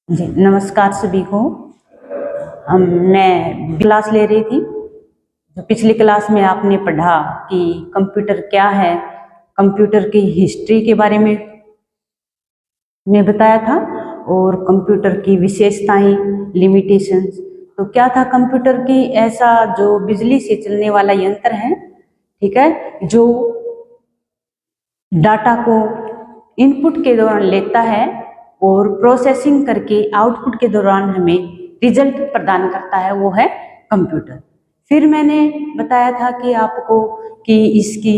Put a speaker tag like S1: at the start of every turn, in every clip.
S1: जी, नमस्कार सभी को। मैं क्लास ले रही थी। जो पिछली क्लास में आपने पढ़ा कि कंप्यूटर क्या है, कंप्यूटर की हिस्ट्री के बारे में बताया था और कंप्यूटर की विशेषताएं, लिमिटेशंस। तो क्या था कंप्यूटर की, ऐसा जो बिजली से चलने वाला यंत्र है, ठीक है, जो डाटा को इनपुट के दौरान लेता है और प्रोसेसिंग करके आउटपुट के दौरान हमें रिजल्ट प्रदान करता है, वो है कंप्यूटर। फिर मैंने बताया था कि आपको कि इसकी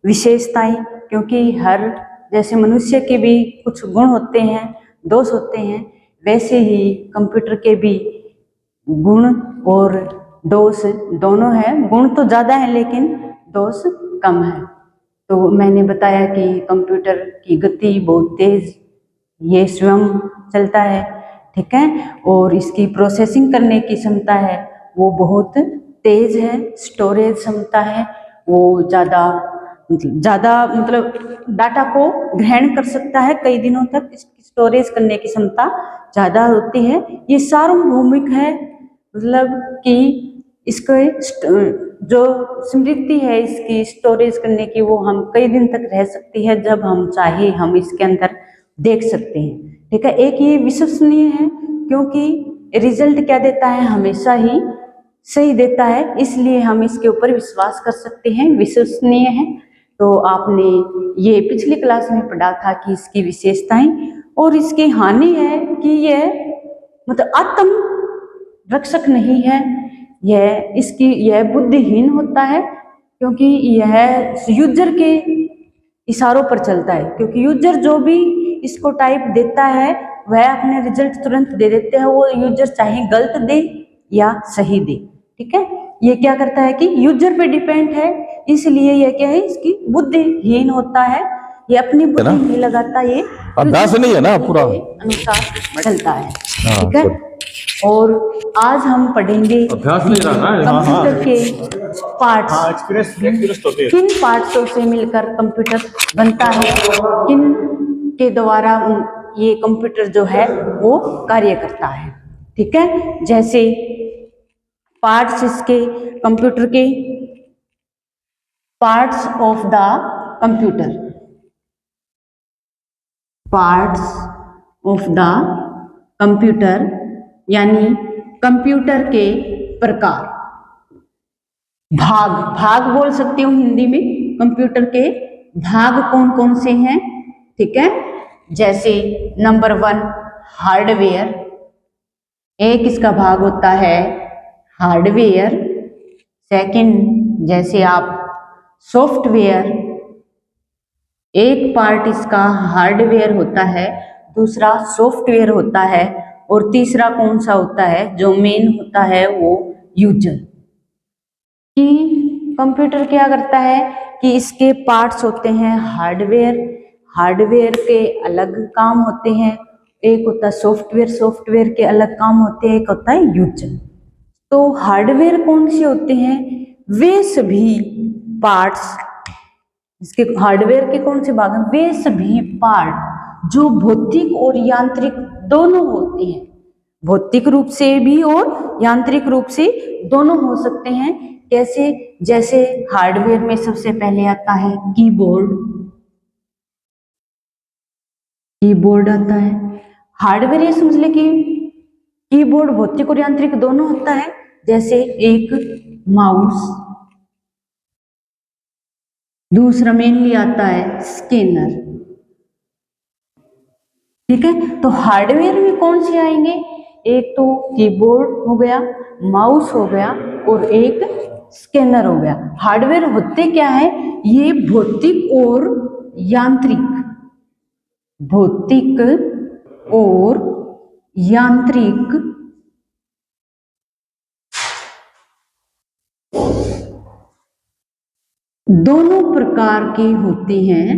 S1: विशेषताएं, क्योंकि हर जैसे मनुष्य के भी कुछ गुण होते हैं, दोष होते हैं, वैसे ही कंप्यूटर के भी गुण और दोष दोनों हैं। गुण तो ज़्यादा है लेकिन दोष कम है। तो मैंने बताया कि कंप्यूटर की गति बहुत तेज, ये स्वयं चलता है, ठीक है, और इसकी प्रोसेसिंग करने की क्षमता है वो बहुत तेज है। स्टोरेज क्षमता है वो ज़्यादा मतलब डाटा को ग्रहण कर सकता है, कई दिनों तक इसकी स्टोरेज करने की क्षमता ज़्यादा होती है। ये सार्वभौमिक है, मतलब कि इसके जो स्मृति है इसकी स्टोरेज करने की, वो हम कई दिन तक रह सकती है, जब हम चाहे हम इसके अंदर देख सकते हैं, ठीक है। एक ये विश्वसनीय है क्योंकि रिजल्ट क्या देता है, हमेशा ही सही देता है, इसलिए हम इसके ऊपर विश्वास कर सकते हैं, विश्वसनीय है। तो आपने ये पिछली क्लास में पढ़ा था कि इसकी विशेषताएं और इसकी हानि है कि यह मतलब आत्म रक्षक नहीं है, यह बुद्धिहीन होता है, क्योंकि यह यूजर के इशारों पर चलता है, क्योंकि यूजर जो भी इसको टाइप देता है वह अपने रिजल्ट तुरंत दे देते हैं, वो यूजर चाहे गलत दे या सही दे, ठीक है। ये क्या करता है कि यूजर पे डिपेंड है, इसलिए यह क्या है, इसकी बुद्धिहीन होता है, ये अपनी बुद्धि नहीं लगाता, ये
S2: अभ्यास नहीं है ना पूरा
S1: अनुसार चलता है, ठीक है। और आज हम पढ़ेंगे
S2: अभ्यास नहीं रहा है।
S1: कंप्यूटर के पार्ट्स, किन पार्ट्सों से मिलकर कंप्यूटर बनता है, किन के द्वारा ये कंप्यूटर जो है वो कार्य करता है, ठीक है। जैसे पार्ट्स इसके कंप्यूटर के, parts of the computer, parts of the computer यानी कंप्यूटर के प्रकार, भाग बोल सकती हूँ हिंदी में। कंप्यूटर के भाग कौन कौन से हैं, ठीक है। जैसे नंबर 1 हार्डवेयर, एक इसका भाग होता है हार्डवेयर। सेकंड जैसे आप सॉफ्टवेयर, एक पार्ट इसका हार्डवेयर होता है, दूसरा सॉफ्टवेयर होता है, और तीसरा कौन सा होता है, जो मेन होता है वो यूजर। कि कंप्यूटर क्या करता है कि इसके पार्ट्स होते हैं हार्डवेयर, हार्डवेयर के अलग काम होते हैं, एक होता है सॉफ्टवेयर, सॉफ्टवेयर के अलग काम होते हैं, एक होता है यूजर। तो हार्डवेयर कौन से होते हैं, वे सभी पार्ट्स, इसके हार्डवेयर के कौन से भाग हैं, वे सभी पार्ट जो भौतिक और यांत्रिक दोनों होते हैं, भौतिक रूप से भी और यांत्रिक रूप से दोनों हो सकते हैं। कैसे, जैसे हार्डवेयर में सबसे पहले आता है कीबोर्ड, कीबोर्ड आता है हार्डवेयर। ये समझ ले कि कीबोर्ड भौतिक और यांत्रिक दोनों होता है। जैसे एक माउस, दूसरा मेनली आता है स्कैनर, ठीक है। तो हार्डवेयर में कौन से आएंगे, एक तो कीबोर्ड हो गया, माउस हो गया, और एक स्कैनर हो गया। हार्डवेयर होते क्या है, ये भौतिक और यांत्रिक, भौतिक और यांत्रिक दोनों प्रकार के होते हैं,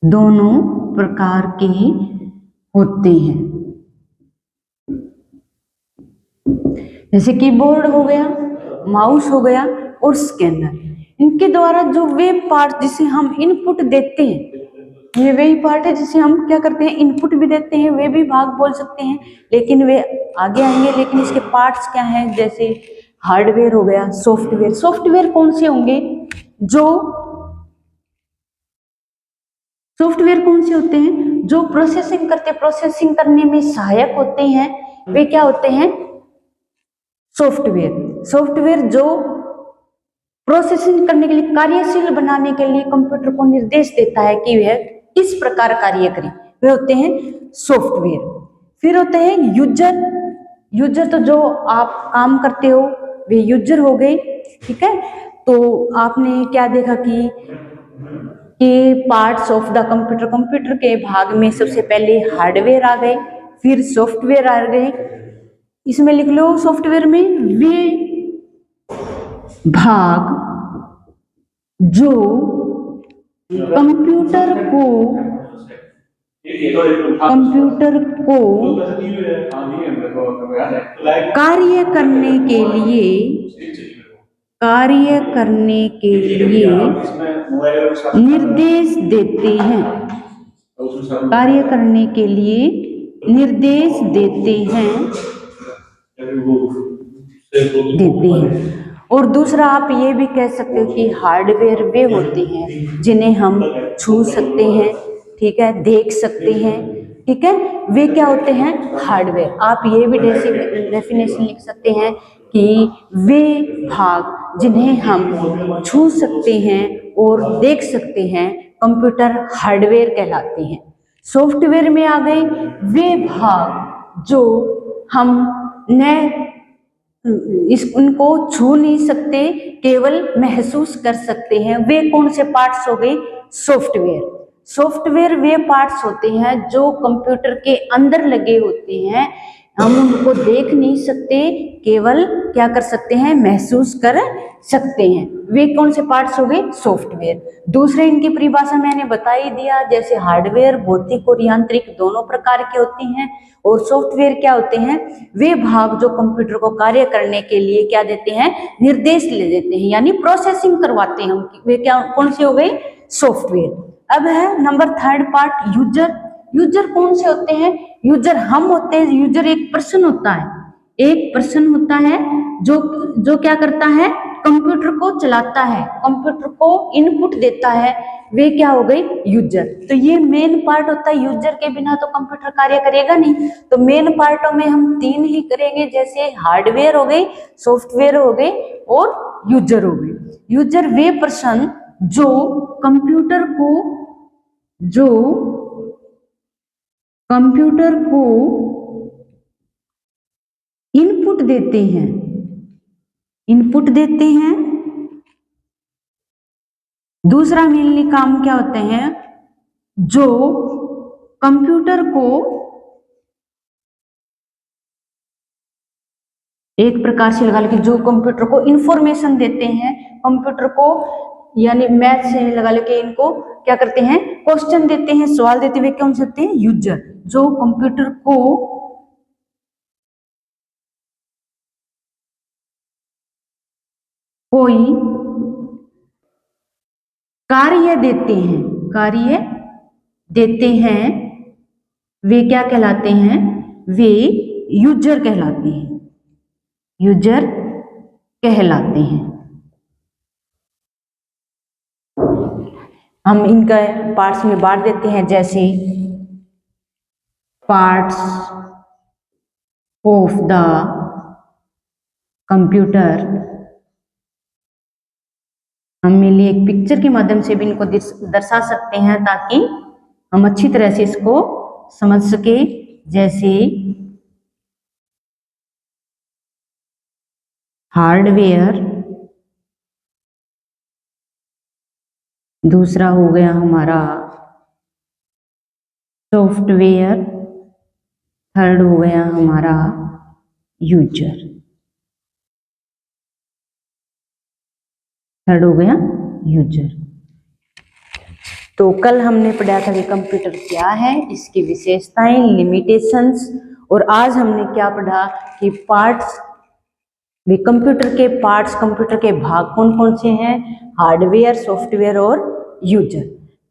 S1: दोनों प्रकार के होते हैं। जैसे कीबोर्ड हो गया, माउस हो गया और स्कैनर, इनके द्वारा जो वे पार्ट जिसे हम इनपुट देते हैं, ये वही पार्ट है जिसे हम क्या करते हैं, इनपुट भी देते हैं, वे भी भाग बोल सकते हैं, लेकिन वे आगे आएंगे। लेकिन इसके पार्ट्स क्या हैं, जैसे हार्डवेयर हो गया, सॉफ्टवेयर। सॉफ्टवेयर कौन से होंगे, जो सॉफ्टवेयर कौन से होते हैं, जो प्रोसेसिंग करते, प्रोसेसिंग करने में सहायक होते हैं, वे क्या होते हैं, सॉफ्टवेयर। सॉफ्टवेयर जो प्रोसेसिंग करने के लिए, कार्यशील बनाने के लिए कंप्यूटर को निर्देश देता है कि वह किस प्रकार कार्य करे, वे होते हैं सॉफ्टवेयर। फिर होते हैं यूजर। यूजर तो जो आप काम करते हो वे यूजर हो गए, ठीक है। तो आपने क्या देखा कि parts of the computer, computer के भाग में सबसे पहले हार्डवेयर आ गए, फिर सॉफ्टवेयर आ गए। इसमें लिख लो, सॉफ्टवेयर में वे भाग जो कंप्यूटर को कार्य करने के लिए निर्देश देते हैं, कार्य करने के लिए निर्देश देते हैं। और दूसरा आप ये भी कह सकते हो कि हार्डवेयर वे होते हैं जिन्हें हम छू सकते हैं, ठीक है, देख सकते हैं, ठीक है, वे क्या होते हैं, हार्डवेयर। आप ये भी डेफिनेशन लिख सकते हैं कि वे भाग जिन्हें हम छू सकते हैं और देख सकते हैं, कंप्यूटर हार्डवेयर कहलाते हैं। सॉफ्टवेयर में आ गए वे भाग जो हम उनको छू नहीं सकते, केवल महसूस कर सकते हैं, वे कौन से पार्ट्स हो गए, सॉफ्टवेयर। सॉफ्टवेयर वे पार्ट्स होते हैं जो कंप्यूटर के अंदर लगे होते हैं, हम उनको देख नहीं सकते, केवल क्या कर सकते हैं, महसूस कर सकते हैं, वे कौन से पार्ट्स हो गए, सॉफ्टवेयर। दूसरे इनकी परिभाषा मैंने बता ही दिया, जैसे हार्डवेयर भौतिक और यांत्रिक दोनों प्रकार के होते हैं, और सॉफ्टवेयर क्या होते हैं, वे भाग जो कंप्यूटर को कार्य करने के लिए क्या देते हैं, निर्देश ले देते हैं, यानी प्रोसेसिंग करवाते हैं, वे क्या कौन से हो गए, सॉफ्टवेयर। अब है number third part, user. User कौन से होते हैं, यूजर हम होते हैं। यूजर एक पर्सन होता है, एक पर्सन होता है जो क्या करता है, कंप्यूटर को चलाता है, कंप्यूटर को इनपुट देता है, वे क्या हो गए, यूजर। तो ये मेन पार्ट होता है, यूजर के बिना तो कंप्यूटर कार्य करेगा नहीं। तो मेन पार्टों में हम तीन ही करेंगे, जैसे हार्डवेयर हो गए, सॉफ्टवेयर हो गए और यूजर हो गए। यूजर वे पर्सन जो कंप्यूटर को इनपुट देते हैं, इनपुट देते हैं। दूसरा मेनली काम क्या होते हैं, जो कंप्यूटर को एक प्रकार से लगा लो कि जो कंप्यूटर को इंफॉर्मेशन देते हैं, कंप्यूटर को, यानी मैथ से लगा लो कि इनको क्या करते हैं, क्वेश्चन देते हैं, सवाल देते हुए कौन से होते हैं, यूजर, जो कंप्यूटर को कोई कार्य देते हैं, वे क्या कहलाते हैं, वे यूजर कहलाते हैं, यूजर कहलाते हैं। हम इनका पार्ट्स में बांट देते हैं, जैसे पार्ट्स ऑफ द कंप्यूटर। हम मेनली एक पिक्चर के माध्यम से भी इनको दर्शा सकते हैं ताकि हम अच्छी तरह से इसको समझ सके, जैसे हार्डवेयर, दूसरा हो गया हमारा सॉफ्टवेयर, थर्ड हो गया हमारा यूजर, थर्ड हो गया यूजर। तो कल हमने पढ़ा था कि कंप्यूटर क्या है, इसकी विशेषताएं, लिमिटेशंस, और आज हमने क्या पढ़ा कि पार्ट्स, भी कंप्यूटर के पार्ट्स, कंप्यूटर के भाग कौन कौन से हैं, हार्डवेयर, सॉफ्टवेयर और यूजर।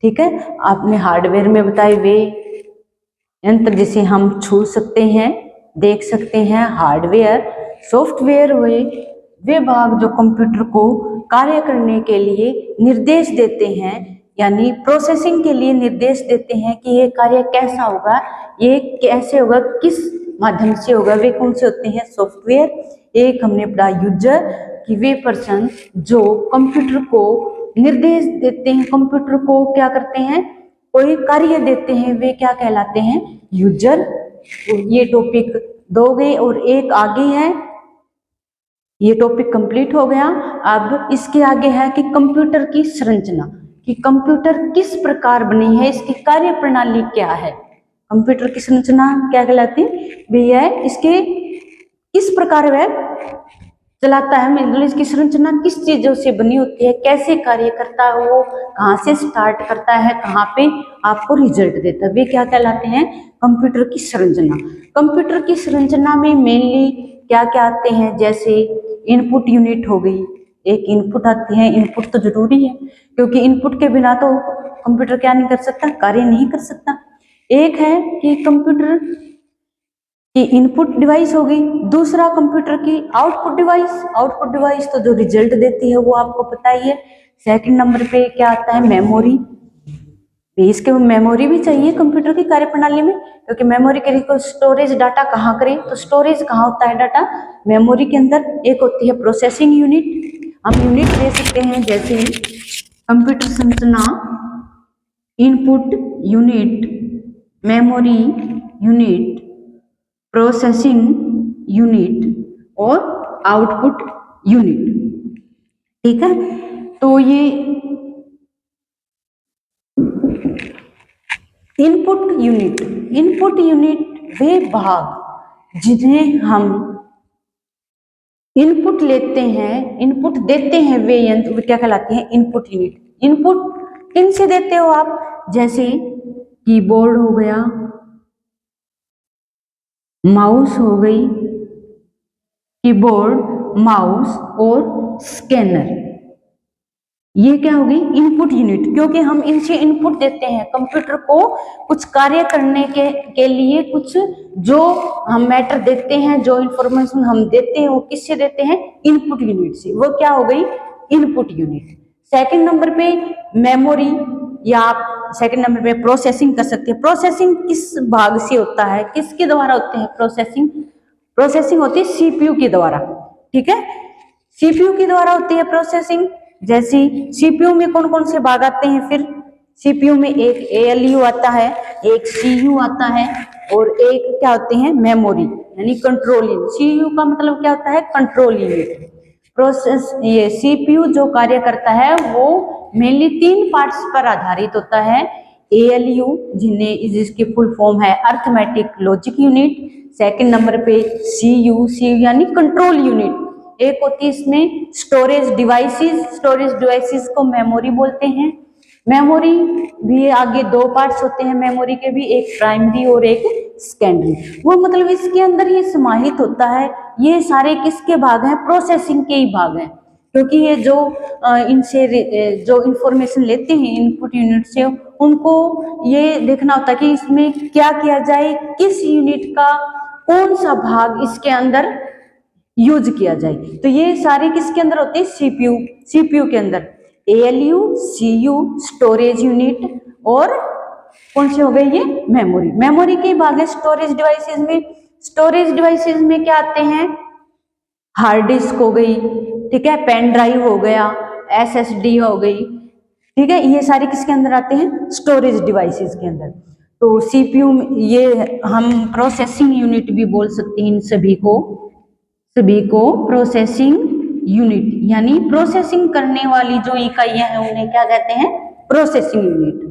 S1: ठीक है। आपने हार्डवेयर में बताए वे यंत्र जिसे हम छू सकते हैं, देख सकते हैं, हार्डवेयर। सॉफ्टवेयर हुए वे भाग जो कंप्यूटर को कार्य करने के लिए निर्देश देते हैं, यानी प्रोसेसिंग के लिए निर्देश देते हैं कि ये कार्य कैसा होगा, ये कैसे होगा, किस माध्यम से होगा, वे कौन से होते हैं, सॉफ्टवेयर। एक हमने पढ़ा यूजर कि वे पर्सन जो कंप्यूटर को निर्देश देते हैं, कंप्यूटर को क्या करते हैं, कोई कार्य देते हैं, वे क्या कहलाते हैं, यूजर। ये टॉपिक 2 गए और एक आगे है, ये टॉपिक कंप्लीट हो गया। अब इसके आगे है कि कंप्यूटर की संरचना, कि कंप्यूटर किस प्रकार बनी है, इसकी कार्य प्रणाली क्या है। कंप्यूटर की संरचना क्या कहलाती है भैया, इसके किस प्रकार वह चलाता है, मतलब इसकी संरचना किस चीजों से बनी होती है, कैसे कार्य करता है, वो कहाँ से स्टार्ट करता है, कहाँ पे आपको रिजल्ट देता है, वे क्या कहलाते हैं, कंप्यूटर की संरचना। कंप्यूटर की संरचना में मेनली क्या क्या आते हैं, जैसे इनपुट यूनिट हो गई, एक इनपुट आती है, इनपुट तो जरूरी है क्योंकि इनपुट के बिना तो कंप्यूटर क्या नहीं कर सकता, कार्य नहीं कर सकता। एक है कि कंप्यूटर की इनपुट डिवाइस हो गई, दूसरा कंप्यूटर की आउटपुट डिवाइस। आउटपुट डिवाइस तो जो रिजल्ट देती है वो आपको पता ही है। सेकंड नंबर पे क्या आता है, मेमोरी। इसके मेमोरी भी चाहिए कंप्यूटर की कार्यप्रणाली में, क्योंकि मेमोरी के लिए स्टोरेज डाटा कहाँ करें, तो स्टोरेज कहाँ होता है डाटा, मेमोरी के अंदर। एक होती है प्रोसेसिंग यूनिट, हम यूनिट ले सकते हैं जैसे कंप्यूटर संरचना, input unit, memory unit, processing unit और आउटपुट यूनिट। ठीक है, तो ये इनपुट यूनिट वे भाग जिन्हें हम इनपुट लेते हैं, इनपुट देते हैं, वे यंत्र क्या कहलाते हैं, इनपुट यूनिट। इनपुट किन से देते हो आप, जैसे कीबोर्ड हो गया, माउस हो गई, कीबोर्ड, माउस और स्कैनर, ये क्या होगी, इनपुट यूनिट। क्योंकि हम इनसे इनपुट देते हैं कंप्यूटर को कुछ कार्य करने के लिए, कुछ जो हम मैटर देते हैं, जो इंफॉर्मेशन हम देते हैं, वो किससे देते हैं, इनपुट यूनिट से, वो क्या हो गई, इनपुट यूनिट। सेकंड नंबर पे मेमोरी, या आप सेकंड नंबर पे प्रोसेसिंग कर सकते हैं। प्रोसेसिंग किस भाग से होता है, किसके द्वारा होते हैं प्रोसेसिंग, प्रोसेसिंग होती है सीपीयू के द्वारा। ठीक है, सीपीयू के द्वारा होती है प्रोसेसिंग। जैसे सीपीयू में कौन कौन से भाग आते हैं, फिर सीपीयू में एक एएलयू आता है, एक सीयू आता है और एक क्या होते हैं, मेमोरी यानी कंट्रोल यूनिट। सीयू का मतलब क्या होता है, कंट्रोल यूनिट। प्रोसेस ये सीपीयू जो कार्य करता है वो मेनली 3 पार्ट्स पर आधारित होता है। एएलयू जिसकी फुल फॉर्म है arithmetic logic unit. Second number पे सीयू यानी कंट्रोल यूनिट। एक होती है इसमें स्टोरेज डिवाइसेस को मेमोरी बोलते हैं। मेमोरी भी आगे 2 पार्ट्स होते हैं मेमोरी के भी, एक प्राइमरी और एक सेकेंडरी। वो मतलब इसके अंदर ये समाहित होता है, ये सारे किसके भाग हैं, प्रोसेसिंग के ही भाग हैं। क्योंकि ये जो इनसे जो इंफॉर्मेशन लेते हैं इनपुट यूनिट से, उनको ये देखना होता है कि इसमें क्या किया जाए, किस यूनिट का कौन सा भाग इसके अंदर यूज किया जाए। तो ये सारे किसके अंदर होते हैं, सीपीयू के अंदर। एएलयू, सीयू, स्टोरेज यूनिट और कौन से हो गए ये, मेमोरी के भाग है स्टोरेज डिवाइसेस में। स्टोरेज डिवाइसेस में क्या आते हैं, हार्ड डिस्क हो गई, ठीक है, पेन ड्राइव हो गया, एसएसडी हो गई, ठीक है, ये सारे किसके अंदर आते हैं, स्टोरेज डिवाइसेस के अंदर। तो सीपीयू ये हम प्रोसेसिंग यूनिट भी बोल सकते हैं इन सभी को प्रोसेसिंग यूनिट, यानी प्रोसेसिंग करने वाली जो इकाइयां हैं उन्हें क्या कहते हैं, प्रोसेसिंग यूनिट।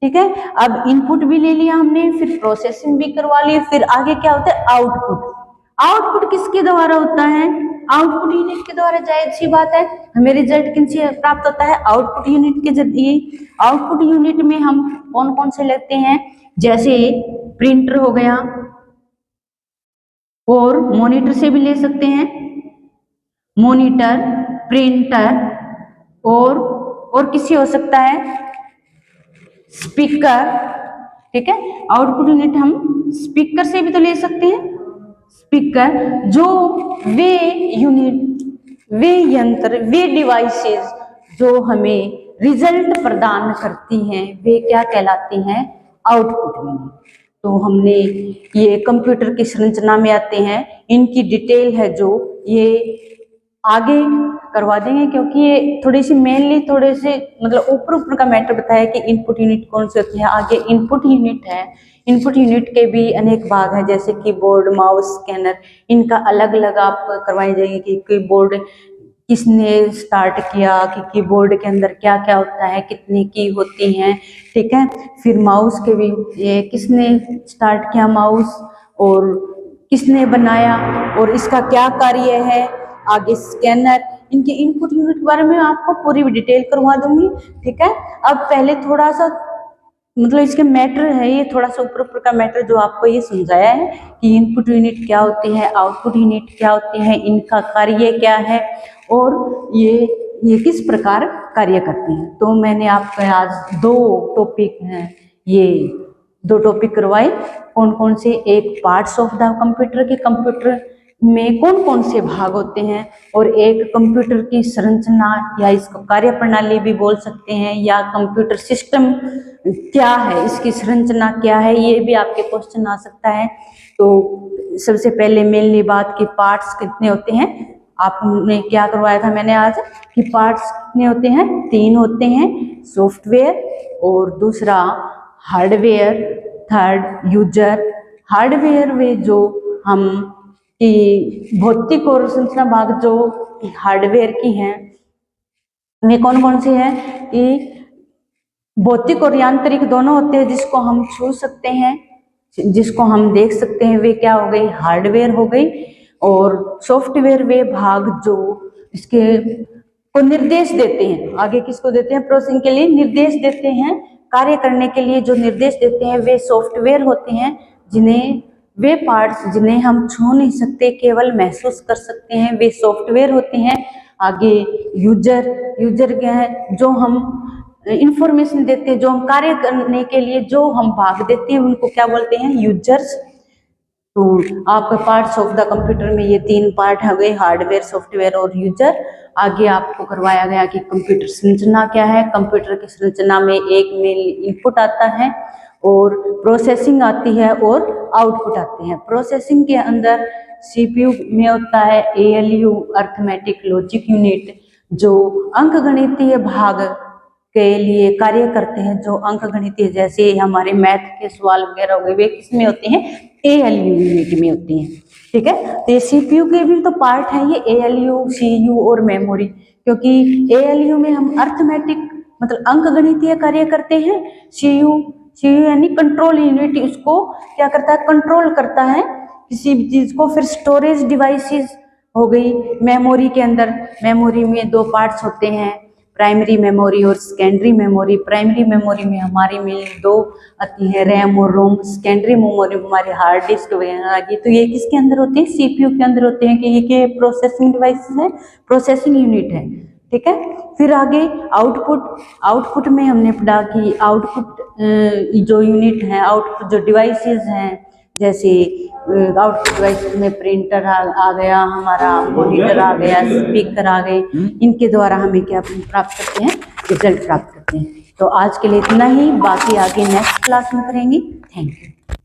S1: ठीक है, अब इनपुट भी ले लिया हमने, फिर प्रोसेसिंग भी करवा ली, फिर आगे क्या होता है, आउटपुट। आउटपुट किसके द्वारा होता है, आउटपुट यूनिट के द्वारा। जाहिर सी बात है, हमें रिजल्ट किनसे प्राप्त होता है, आउटपुट यूनिट के जरिए। आउटपुट यूनिट में हम कौन कौन से लेते हैं, जैसे प्रिंटर हो गया, और मॉनिटर से भी ले सकते हैं, मॉनिटर, प्रिंटर, और किसी हो सकता है, स्पीकर, ठीक है। आउटपुट यूनिट हम स्पीकर से भी तो ले सकते हैं। स्पीकर जो वे यूनिट, वे यंत्र, वे डिवाइसेस जो हमें रिजल्ट प्रदान करती हैं, वे क्या कहलाती हैं? Output unit. तो हमने ये कंप्यूटर की संरचना में आते हैं, इनकी डिटेल है जो ये आगे करवा देंगे, क्योंकि ये थोड़ी सी मेनली थोड़े से मतलब ऊपर ऊपर का मैटर बताया कि इनपुट यूनिट कौन से होते हैं। आगे इनपुट यूनिट है, इनपुट यूनिट के भी अनेक भाग हैं, जैसे कीबोर्ड, माउस, स्कैनर, इनका अलग अलग आप करवाए जाएंगे कि कीबोर्ड किसने स्टार्ट किया, कि कीबोर्ड के अंदर क्या क्या होता है, कितनी की होती हैं, ठीक है। फिर माउस के भी ये किसने स्टार्ट किया माउस, और किसने बनाया, और इसका क्या कार्य है। आगे स्कैनर, इनके इनपुट यूनिट के बारे में आपको पूरी डिटेल करवा दूंगी, ठीक है। अब पहले थोड़ा सा मतलब इसके मैटर है, ये थोड़ा सा ऊपर ऊपर का मैटर जो आपको ये समझाया है कि इनपुट यूनिट क्या होती है, आउटपुट यूनिट क्या होती है, इनका कार्य क्या है, और ये किस प्रकार कार्य करते हैं। तो मैंने आपको आज दो टॉपिक हैं, ये दो टॉपिक करवाए। कौन कौन से? एक पार्ट्स ऑफ द कंप्यूटर, के कंप्यूटर में कौन कौन से भाग होते हैं, और एक कंप्यूटर की संरचना या इसको कार्य प्रणाली भी बोल सकते हैं, या कंप्यूटर सिस्टम क्या है, इसकी संरचना क्या है, ये भी आपके क्वेश्चन आ सकता है। तो सबसे पहले मेनली बात की पार्ट्स कितने होते हैं। आपने क्या करवाया था मैंने आज कि पार्ट्स कितने होते हैं? 3 होते हैं, सॉफ्टवेयर, और दूसरा हार्डवेयर, थर्ड यूजर। हार्डवेयर वे जो हम कि भौतिक और संरचना भाग जो हार्डवेयर की हैं, वे कौन कौन से हैं कि भौतिक और यांत्रिक दोनों होते हैं, जिसको हम छू सकते हैं, जिसको हम देख सकते हैं, वे क्या हो गई? हार्डवेयर हो गई। और सॉफ्टवेयर वे भाग जो इसके को निर्देश देते हैं, आगे किसको देते हैं? प्रोसेसिंग के लिए निर्देश देते हैं, कार्य करने के लिए जो निर्देश देते हैं वे सॉफ्टवेयर होते हैं, जिन्हें वे पार्ट्स जिन्हें हम छू नहीं सकते, केवल महसूस कर सकते हैं, वे सॉफ्टवेयर होते हैं। आगे यूजर, यूजर क्या है? जो हम इंफॉर्मेशन देते हैं, जो हम कार्य करने के लिए जो हम भाग देते हैं, उनको क्या बोलते हैं? यूजर्स। तो आपके पार्ट्स ऑफ द कंप्यूटर में ये 3 पार्ट हो गए, हार्डवेयर, सॉफ्टवेयर और यूजर। आगे आपको करवाया गया कि कंप्यूटर संरचना क्या है। कंप्यूटर की संरचना में एक मेन इनपुट आता है, और प्रोसेसिंग आती है, और आउटपुट आते हैं। प्रोसेसिंग के अंदर सीपीयू में होता है एएलयू, अर्थमेटिक लॉजिक यूनिट, जो अंकगणितीय भाग के लिए कार्य करते हैं। जो अंकगणितीय जैसे हमारे मैथ के सवाल वगैरह हो गए, वे किसमें होते हैं? एएलयू यूनिट में होते हैं, ठीक है। तो ये सीपीयू के भी तो पार्ट है, ये एएलयू, सीयू और मेमोरी, क्योंकि एएलयू में हम अर्थमेटिक मतलब अंकगणितीय कार्य करते हैं। सीयू यानी कंट्रोल यूनिट, उसको क्या करता है? कंट्रोल करता है किसी भी चीज को। फिर स्टोरेज डिवाइसेस हो गई। मेमोरी के अंदर, मेमोरी में 2 पार्ट्स होते हैं, प्राइमरी मेमोरी और सेकेंडरी मेमोरी। प्राइमरी मेमोरी में हमारी में 2 आती है, रैम और रोम। सेकेंडरी मेमोरी में हमारे हार्ड डिस्क वगैरह आ गई। तो ये किसके अंदर होते हैं? सीपीयू के अंदर होते हैं, कि ये के प्रोसेसिंग डिवाइसेस है, प्रोसेसिंग यूनिट है, ठीक है। फिर आगे आउटपुट। आउटपुट में हमने पढ़ा कि आउटपुट जो यूनिट है, आउटपुट जो डिवाइसेस हैं, जैसे आउटपुट डिवाइस में प्रिंटर आ गया, हमारा मॉनिटर आ गया, स्पीकर आ गए, इनके द्वारा हमें क्या प्राप्त करते हैं? रिजल्ट प्राप्त करते हैं। तो आज के लिए इतना ही, बाकी आगे नेक्स्ट क्लास में करेंगे। Thank you.